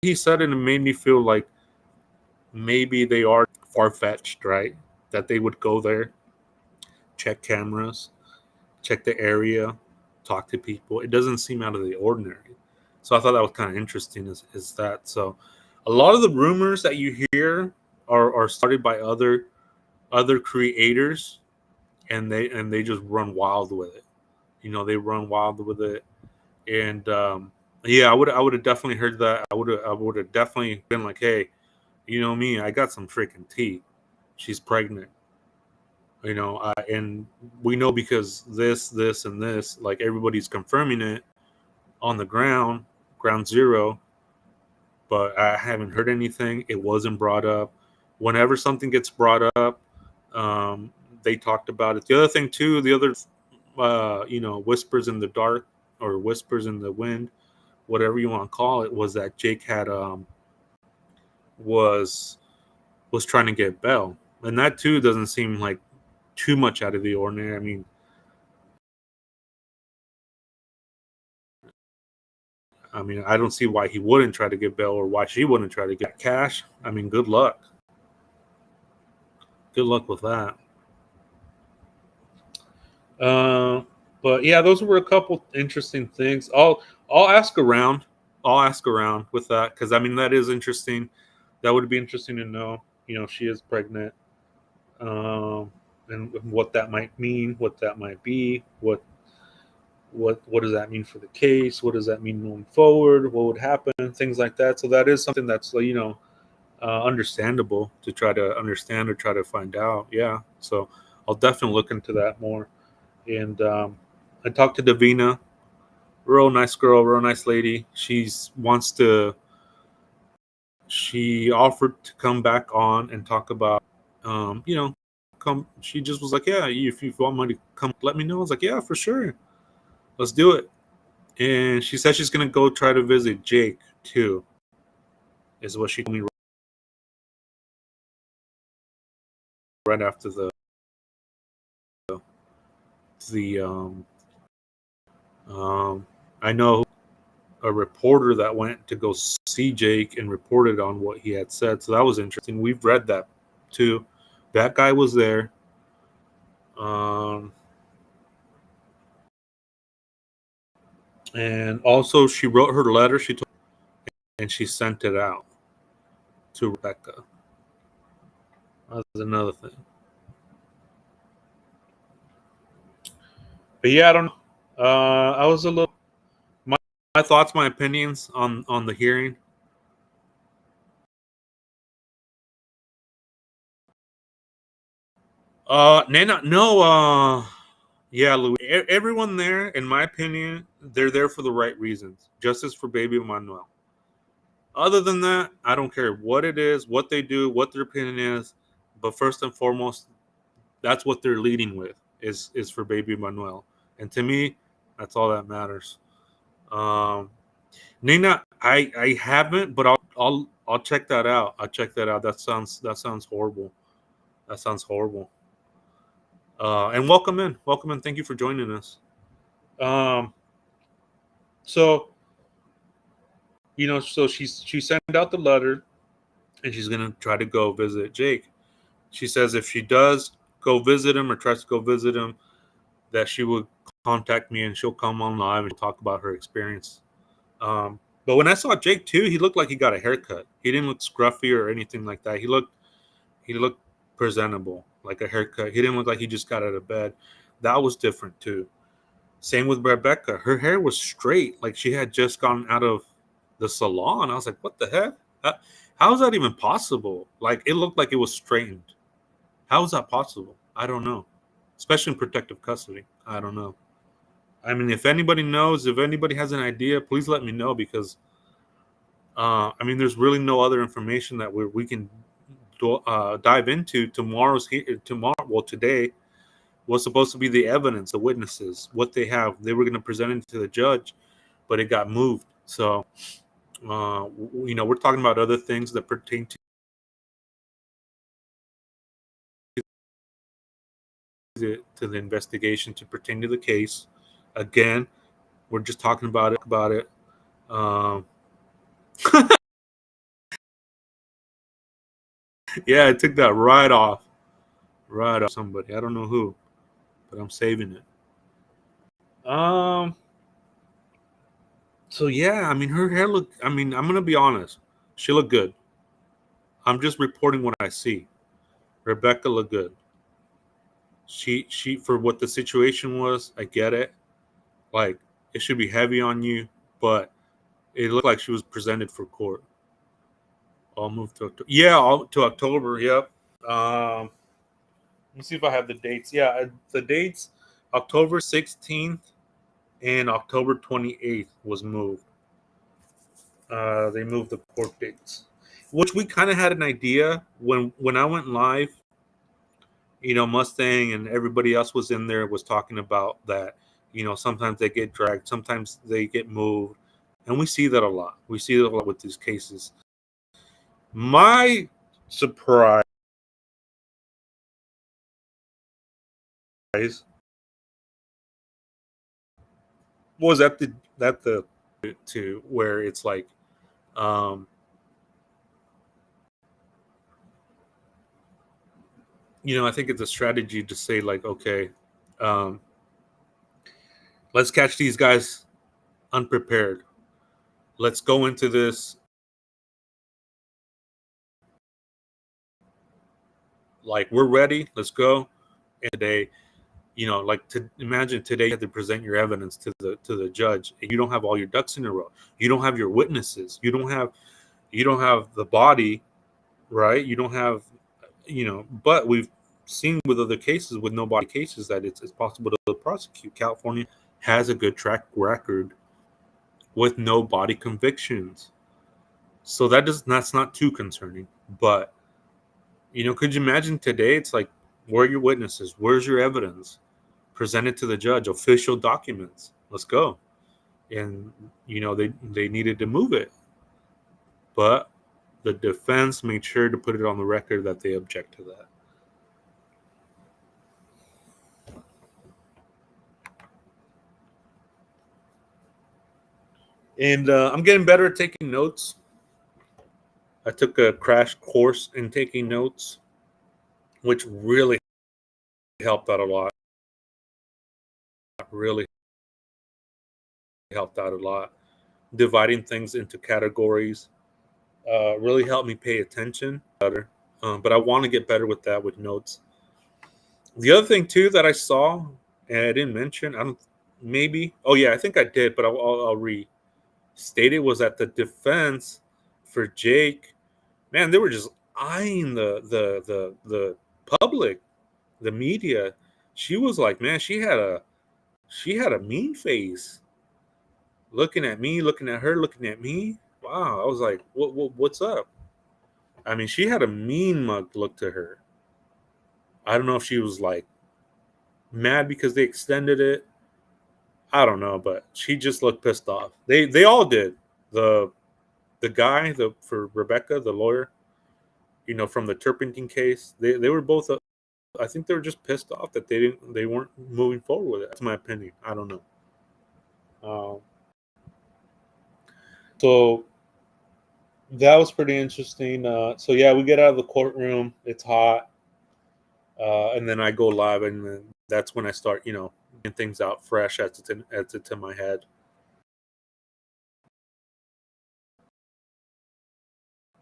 he said it, it made me feel like maybe they are far-fetched, right? That they would go there, check cameras, check the area, talk to people. It doesn't seem out of the ordinary. So I thought that was kind of interesting, is that. So a lot of the rumors that you hear are started by other creators, and they just run wild with it. They run wild with it. And yeah, I would have definitely heard that. I would have definitely been like, hey, me, I got some freaking tea. She's pregnant. And we know because this, and this, like everybody's confirming it on the ground zero. But I haven't heard anything. It wasn't brought up. Whenever something gets brought up, um, they talked about it. The other thing too, the other, whispers in the dark or whispers in the wind, whatever you want to call it, was that Jake had was trying to get bail, and that too doesn't seem like too much out of the ordinary. I mean, I don't see why he wouldn't try to get bail or why she wouldn't try to get cash. I mean, good luck. Good luck with that. But yeah, those were a couple interesting things. I'll ask around. I'll ask around with that because I mean that is interesting. That would be interesting to know. She is pregnant, and what that might mean, what that might be, what does that mean for the case? What does that mean moving forward? What would happen? Things like that. So that is something that's understandable to try to understand or try to find out. Yeah. So I'll definitely look into that more. And I talked to Davina, real nice girl, real nice lady. She offered to come back on and talk about, come. She just was like, yeah, if you want me to come, let me know. I was like, yeah, for sure, let's do it. And she said she's gonna go try to visit Jake too, is what she told me right after the I know a reporter that went to go see Jake and reported on what he had said. So that was interesting. We've read that too. That guy was there. And also she wrote her letter and she sent it out to Rebecca. That was another thing. But yeah, I don't know. I was a little my thoughts, my opinions on the hearing. Nana, no, yeah, Louis. Everyone there, in my opinion, they're there for the right reasons. Justice for baby Manuel. Other than that, I don't care what it is, what they do, what their opinion is. But first and foremost, that's what they're leading with is for baby Manuel. And to me, that's all that matters. Nina, I haven't, but I'll check that out. I'll check that out. That sounds horrible. That sounds horrible. And welcome in. Welcome in. Thank you for joining us. Um, so so she sent out the letter, and she's gonna try to go visit Jake. She says if she does go visit him or tries to go visit him, that she would contact me and she'll come on live and talk about her experience. But when I saw Jake too, he looked like he got a haircut. He didn't look scruffy or anything like that. He looked presentable, like a haircut. He didn't look like he just got out of bed. That was different too. Same with Rebecca. Her hair was straight, like she had just gone out of the salon. I was like, what the heck? How is that even possible? Like it looked like it was straightened. How is that possible? I don't know. Especially in protective custody. I don't know. I mean, if anybody knows, if anybody has an idea, please let me know because, I mean, there's really no other information that we can dive into. Today was supposed to be the evidence, the witnesses, what they have. They were going to present it to the judge, but it got moved. So, we're talking about other things that pertain to the investigation, to pertain to the case. Again, we're just talking about it. Um, yeah, I took that right off somebody. I don't know who, but I'm saving it. Um. So yeah, I mean, her hair looked. I mean, I'm gonna be honest. She looked good. I'm just reporting what I see. Rebecca looked good. She for what the situation was. I get it. Like it should be heavy on you, but it looked like she was presented for court. I'll move to October. Yeah, to October. Yep. Let me see if I have the dates. Yeah, the dates October 16th and October 28th was moved. They moved the court dates, which we kind of had an idea when I went live. Mustang and everybody else was in there was talking about that. Sometimes they get dragged, sometimes they get moved, and we see that a lot. We see that a lot with these cases. My surprise was at the to where it's like, um, I think it's a strategy to say like, okay, um, let's catch these guys unprepared. Let's go into this like we're ready. Let's go. And today, like to imagine today you have to present your evidence to the judge. And you don't have all your ducks in a row. You don't have your witnesses. You don't have the body, right? You don't have, but we've seen with other cases with no body cases that it's possible to prosecute. California has a good track record with no body convictions. So that's not too concerning. But could you imagine today? It's like, where are your witnesses? Where's your evidence? Present it to the judge. Official documents. Let's go. And they needed to move it, but the defense made sure to put it on the record that they object to that. And I'm getting better at taking notes. I took a crash course in taking notes, which really helped out a lot. Really helped out a lot. Dividing things into categories really helped me pay attention better. But I want to get better with that with notes. The other thing too that I saw and I didn't mention, I don't maybe. Oh yeah, I think I did, but I'll restate it. Was that the defense for Jake? Man, they were just eyeing the public, the media. She was like, man, she had a mean face, looking at me, looking at her, looking at me. Wow, I was like, what's up? I mean, she had a mean mug look to her. I don't know if she was like mad because they extended it. I don't know, but she just looked pissed off. They all did. The guy, for Rebecca, the lawyer, from the Turpentine case, they were both. I think they were just pissed off that they weren't moving forward with it. That's my opinion. I don't know. Um, so that was pretty interesting. So yeah, we get out of the courtroom. It's hot, and then I go live, and then that's when I start, getting things out fresh as it's in my head.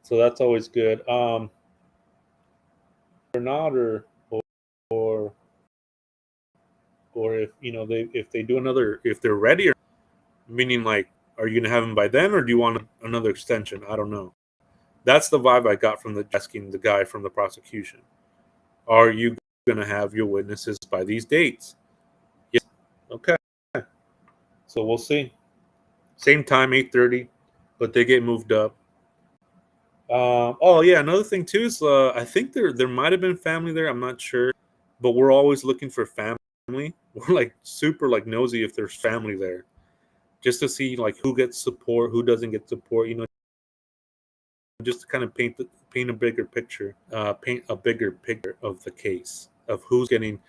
So that's always good. Or not, or or if they do another, if they're ready, or meaning like, are you gonna have them by then, or do you want another extension? I don't know. That's the vibe I got from asking the guy from the prosecution. Are you gonna have your witnesses by these dates? Yes. Okay. So we'll see. Same time, 8:30, but they get moved up. Oh yeah, another thing too is I think there might have been family there. I'm not sure, but we're always looking for family. We're like super like nosy if there's family there, just to see like who gets support, who doesn't get support. Just to kind of paint a bigger picture, paint a bigger picture of the case of who's getting.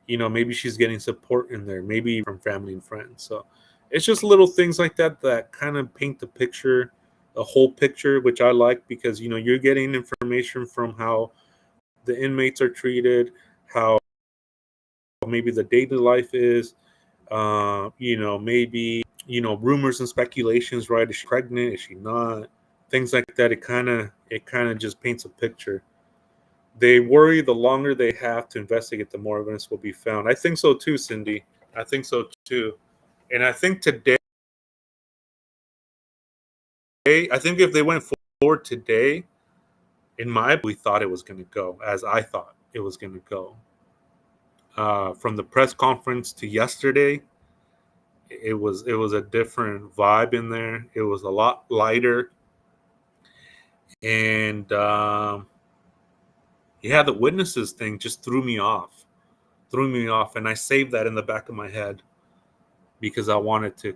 Maybe she's getting support in there, maybe from family and friends. So it's just little things like that that kind of paint the picture, the whole picture, which I like because you're getting information from how the inmates are treated, how maybe the daily life is, maybe rumors and speculations, right? Is she pregnant? Is she not? Things like that. It kind of just paints a picture. They worry the longer they have to investigate, the more evidence will be found. I think so too, Cindy. I think so too. And I think today, I think if they went forward today, we thought it was going to go as I thought it was going to go. From the press conference to yesterday, it was a different vibe in there. It was a lot lighter, and yeah, the witnesses thing just threw me off, and I saved that in the back of my head because I wanted to,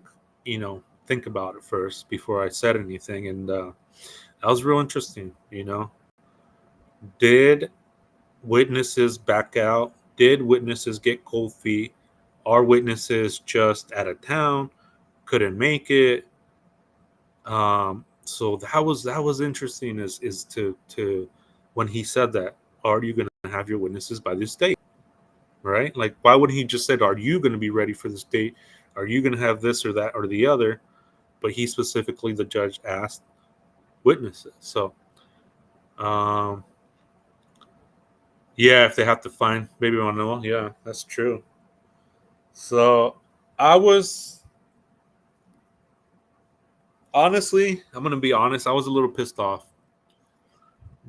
think about it first before I said anything. And That was real interesting. Did witnesses back out? Did witnesses get cold feet? Are witnesses just out of town? Couldn't make it? So that was interesting. Is to when he said that, are you going to have your witnesses by this date? Right? Like, why would he just said, are you going to be ready for this date? Are you going to have this or that or the other? But he specifically, the judge asked witnesses. So, um, yeah, if they have to find baby Manuel, yeah, that's true. So, I was honestly, I'm gonna be honest, I was a little pissed off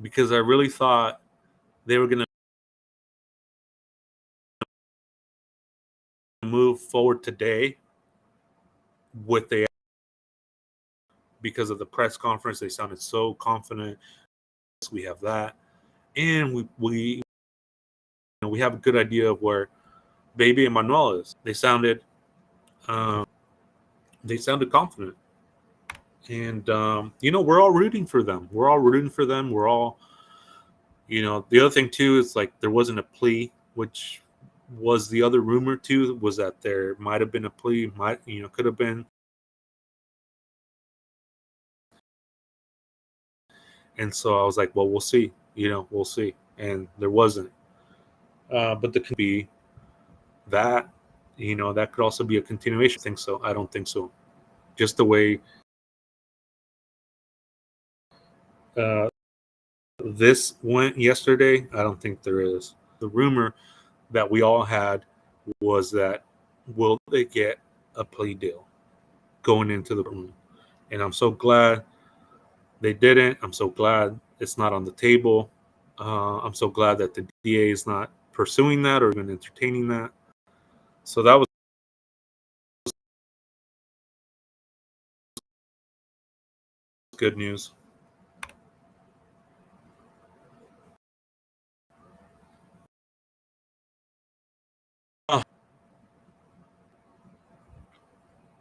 because I really thought they were gonna move forward today with the because of the press conference. They sounded so confident. We have that, and we have a good idea of where baby Emmanuel is. Um, they sounded confident, and we're all rooting for them. We're all rooting for them. We're all, the other thing too is like there wasn't a plea, which was the other rumor too, was that there might have been a plea, could have been. And so I was like, well, we'll see, we'll see. And there wasn't. But there could be that, that could also be a continuation. I think so. I don't think so. Just the way uh, this went yesterday, I don't think there is. The rumor that we all had was that will they get a plea deal going into the room? And I'm so glad they didn't. I'm so glad it's not on the table. I'm so glad that the DA is not pursuing that or even entertaining that. So that was good news.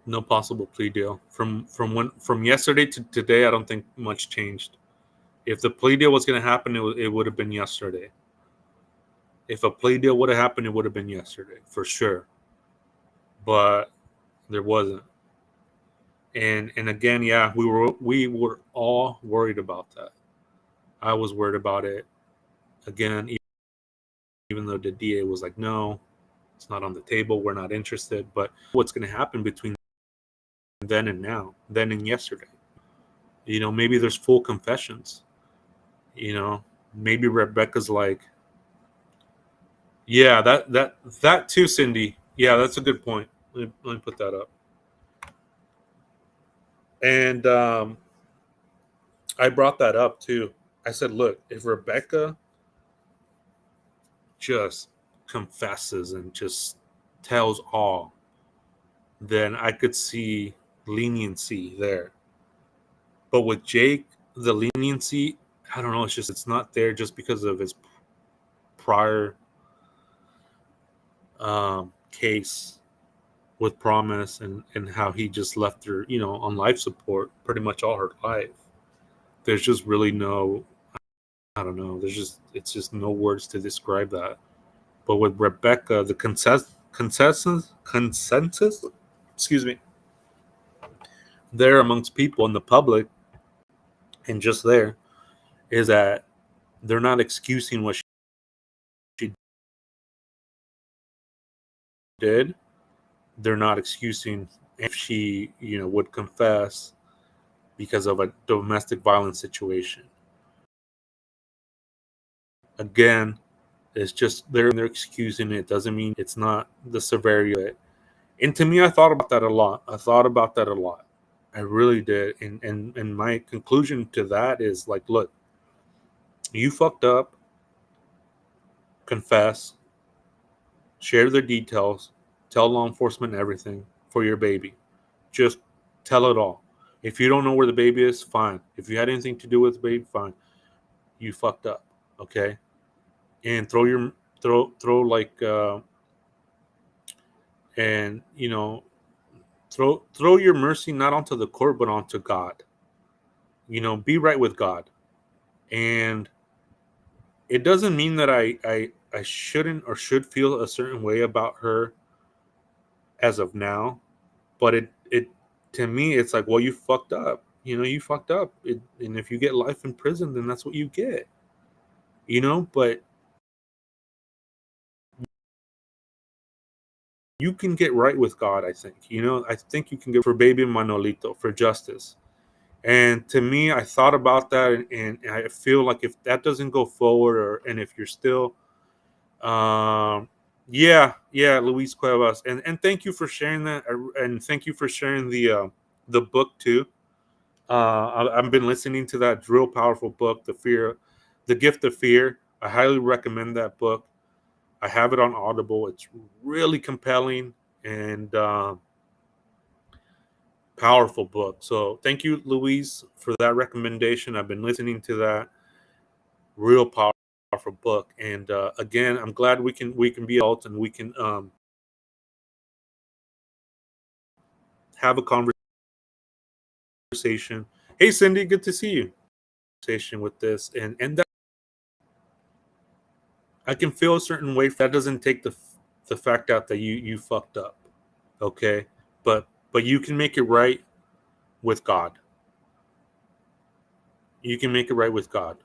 No possible plea deal from yesterday to today. I don't think much changed. If the plea deal was going to happen, it would have been yesterday. If a plea deal would have happened, it would have been yesterday for sure. But there wasn't. And again, yeah, we were all worried about that. I was worried about it again, even though the DA was like, no, it's not on the table. We're not interested. But what's going to happen between then and now, then and yesterday? Maybe there's full confessions. Maybe Rebecca's like, yeah, that too, Cindy. Yeah, that's a good point. Let me put that up. And I brought that up too. I said, look, if Rebecca just confesses and just tells all, then I could see leniency there. But with Jake, the leniency, I don't know. It's not there just because of his prior case with Promise and how he just left her, on life support pretty much all her life. There's just really no, I don't know. It's just no words to describe that. But with Rebecca, the consensus, excuse me, there amongst people in the public and just there is that they're not excusing what she did. They're not excusing if she, would confess because of a domestic violence situation. Again, it's just they're excusing it. Doesn't mean it's not the severity of it. And to me, I thought about that a lot. I really did. And my conclusion to that is like, look, you fucked up, confess, share the details, tell law enforcement everything for your baby. Just tell it all. If you don't know where the baby is, fine. If you had anything to do with the baby, fine. You fucked up, okay? And throw like and throw your mercy not onto the court but onto God. Be right with God. And it doesn't mean that I shouldn't or should feel a certain way about her as of now, but it to me it's like, well, you fucked up. You fucked up. And if you get life in prison, then that's what you get. But you can get right with God, I think. I think you can get for baby Manolito for justice. And to me, I thought about that, and I feel like if that doesn't go forward, and if you're still, yeah, Luis Cuevas, and thank you for sharing that, and thank you for sharing the book too. I've been listening to that real powerful book, the Gift of Fear. I highly recommend that book. I have it on Audible. It's really compelling and powerful book. So thank you, Louise, for that recommendation. I've been listening to that real powerful book, and again, I'm glad we can be adults and we can have a conversation. Hey, Cindy, good to see you. Conversation with this, and that I can feel a certain way. That doesn't take the fact out that you fucked up, okay? But you can make it right with God. You can make it right with God.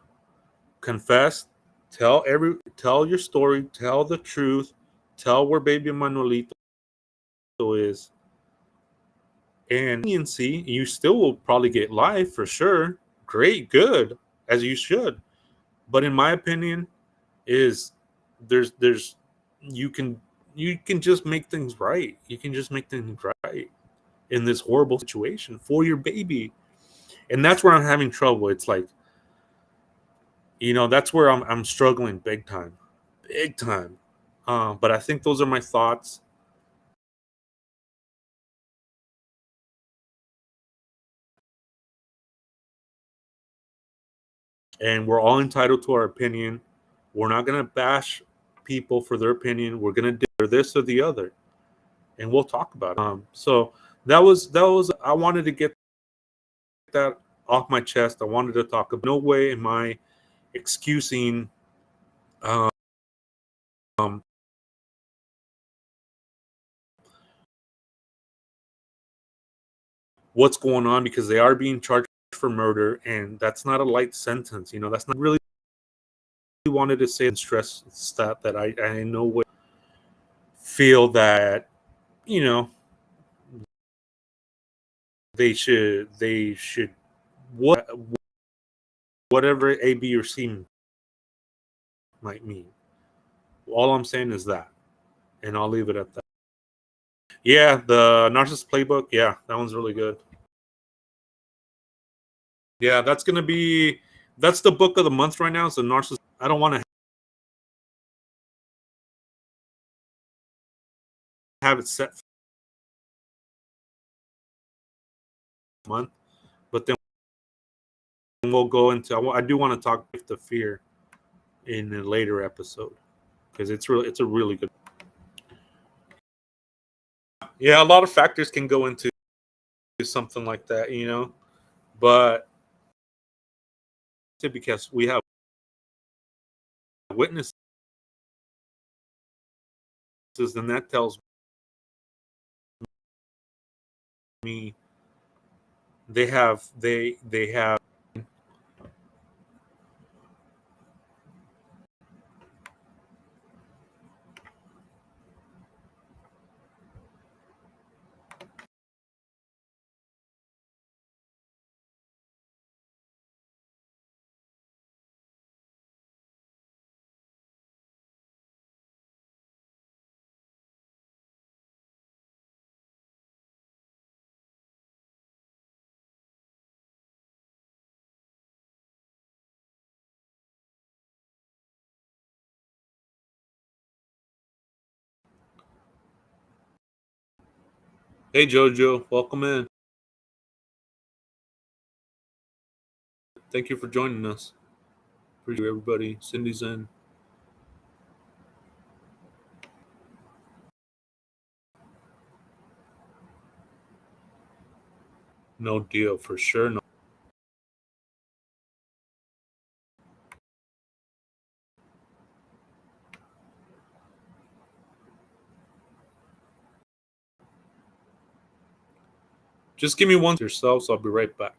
Confess, tell your story, tell the truth, tell where baby Manuelito is, and leniency, you still will probably get life for sure. Great, good, as you should. But in my opinion, is there's you can just make things right. You can just make things right in this horrible situation for your baby. And that's where I'm having trouble. It's like, that's where I'm struggling big time. Big time. But I think those are my thoughts. And we're all entitled to our opinion. We're not going to bash people for their opinion. We're going to do this or the other, and we'll talk about it. So that was I wanted to get that off my chest. I wanted to talk about. No way am I excusing um, what's going on, because they are being charged for murder, and that's not a light sentence. That's not really wanted to say and stress that I in no way feel that you know they should what whatever A, B, or C might mean. All I'm saying is that, and I'll leave it at that. Yeah, the Narcissist Playbook. Yeah, that one's really good. Yeah, that's the book of the month right now. It's the Narcissist. I don't want to have it set for a month, but then we'll go into. I do want to talk Gift of Fear in a later episode, because it's a really good. Yeah, a lot of factors can go into something like that. But because we have witnesses, then that tells me they have. Hey Jojo, welcome in. Thank you for joining us. Appreciate everybody. Cindy's in. No deal for sure. No Just give me one yourself, so I'll be right back.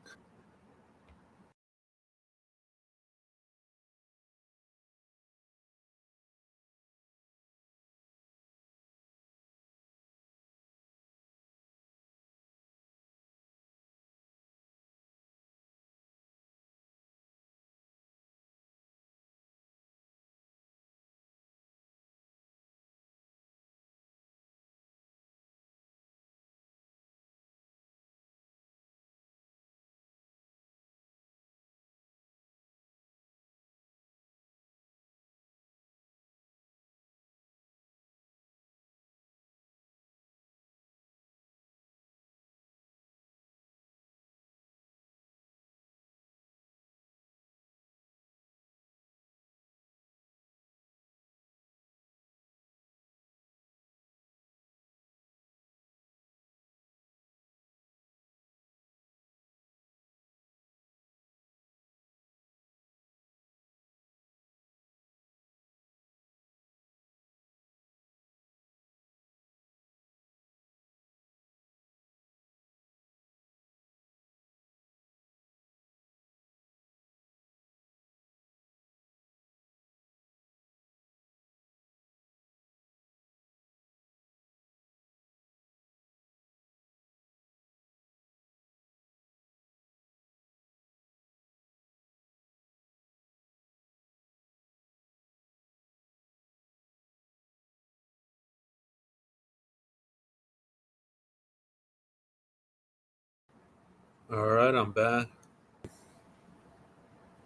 All right, I'm back.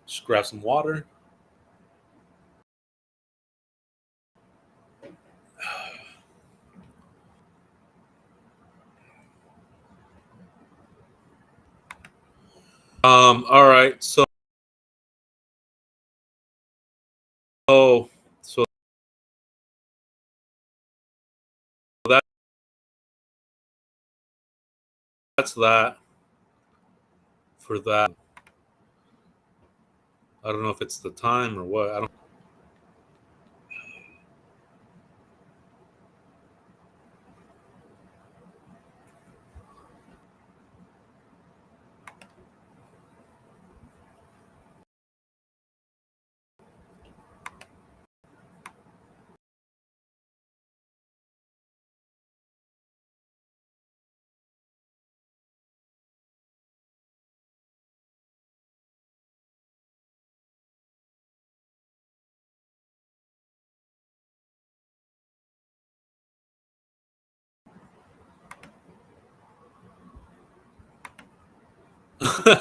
Just grab some water. All right. So that that's that for that. I don't know if it's the time or what. I don't.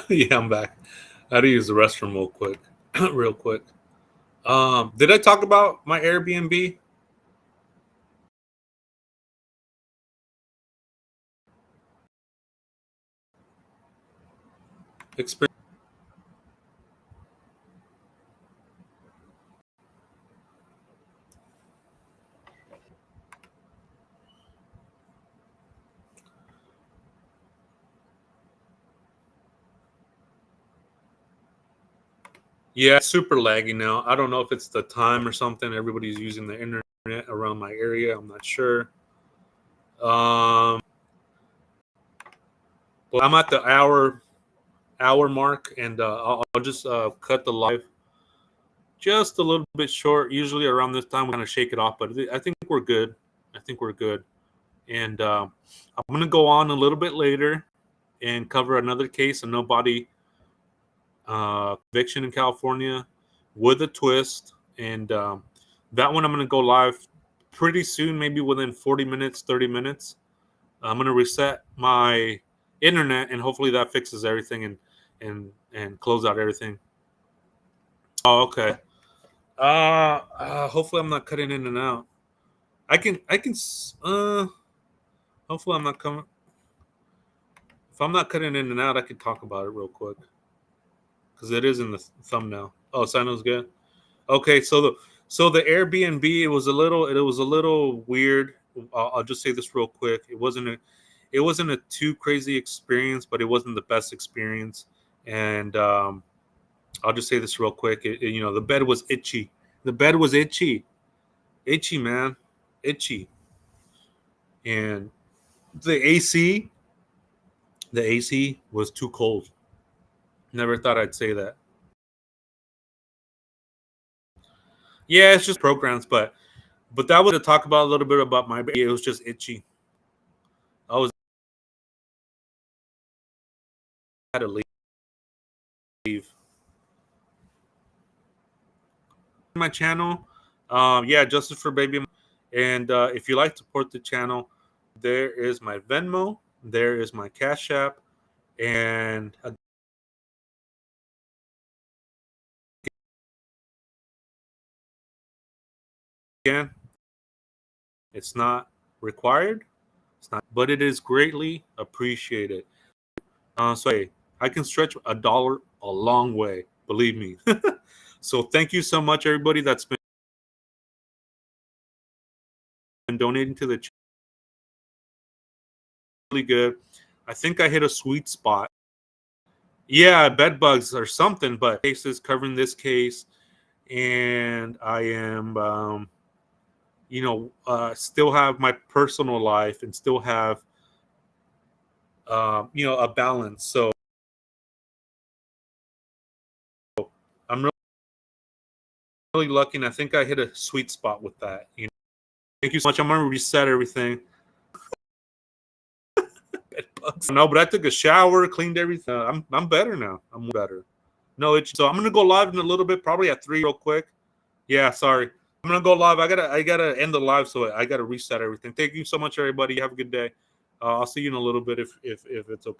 Yeah, I'm back. I had to use the restroom real quick. Real quick. Did I talk about my Airbnb experience? Yeah, it's super laggy now. I don't know if it's the time or something. Everybody's using the internet around my area. I'm not sure. Um, but I'm at the hour mark, and I'll just cut the live just a little bit short. Usually around this time, we kind of shake it off, but I think we're good. I think we're good. And I'm gonna go on a little bit later and cover another case, a nobody conviction in California with a twist. And that one I'm going to go live pretty soon, maybe within 40 minutes, 30 minutes. I'm going to reset my internet, and hopefully that fixes everything and close out everything. Oh, okay. Hopefully I'm not cutting in and out. I can hopefully I'm not coming. If I'm not cutting in and out, I can talk about it real quick because it is in the thumbnail. Oh, signal's good. Okay, so the Airbnb, it was a little weird. I'll just say this real quick. It wasn't a too crazy experience, but it wasn't the best experience. And I'll just say this real quick. The bed was itchy. The bed was itchy, man, itchy. And the AC The AC was too cold. Never thought I'd say that. Yeah, it's just programs, but that was to talk about a little bit about my baby. It was just itchy. I was had to leave my channel. Yeah, Justice for Baby. And if you like to support the channel, there is my Venmo, there is my Cash App, and again, it's not required. It's not, but it is greatly appreciated. So hey, I can stretch $1 a long way, believe me. So thank you so much, everybody that's been donating to the channel. Really good. I think I hit a sweet spot. Yeah, bed bugs or something, but cases covering this case, and I am, still have my personal life and still have, a balance. So I'm really lucky, and I think I hit a sweet spot with that. Thank you so much. I'm gonna reset everything. No, but I took a shower, cleaned everything. I'm better now. I'm better. No, so I'm gonna go live in a little bit, probably at 3, real quick. Yeah, sorry. I'm gonna go live. I gotta end the live, so I gotta reset everything. Thank you so much, everybody. Have a good day. I'll see you in a little bit if it's okay.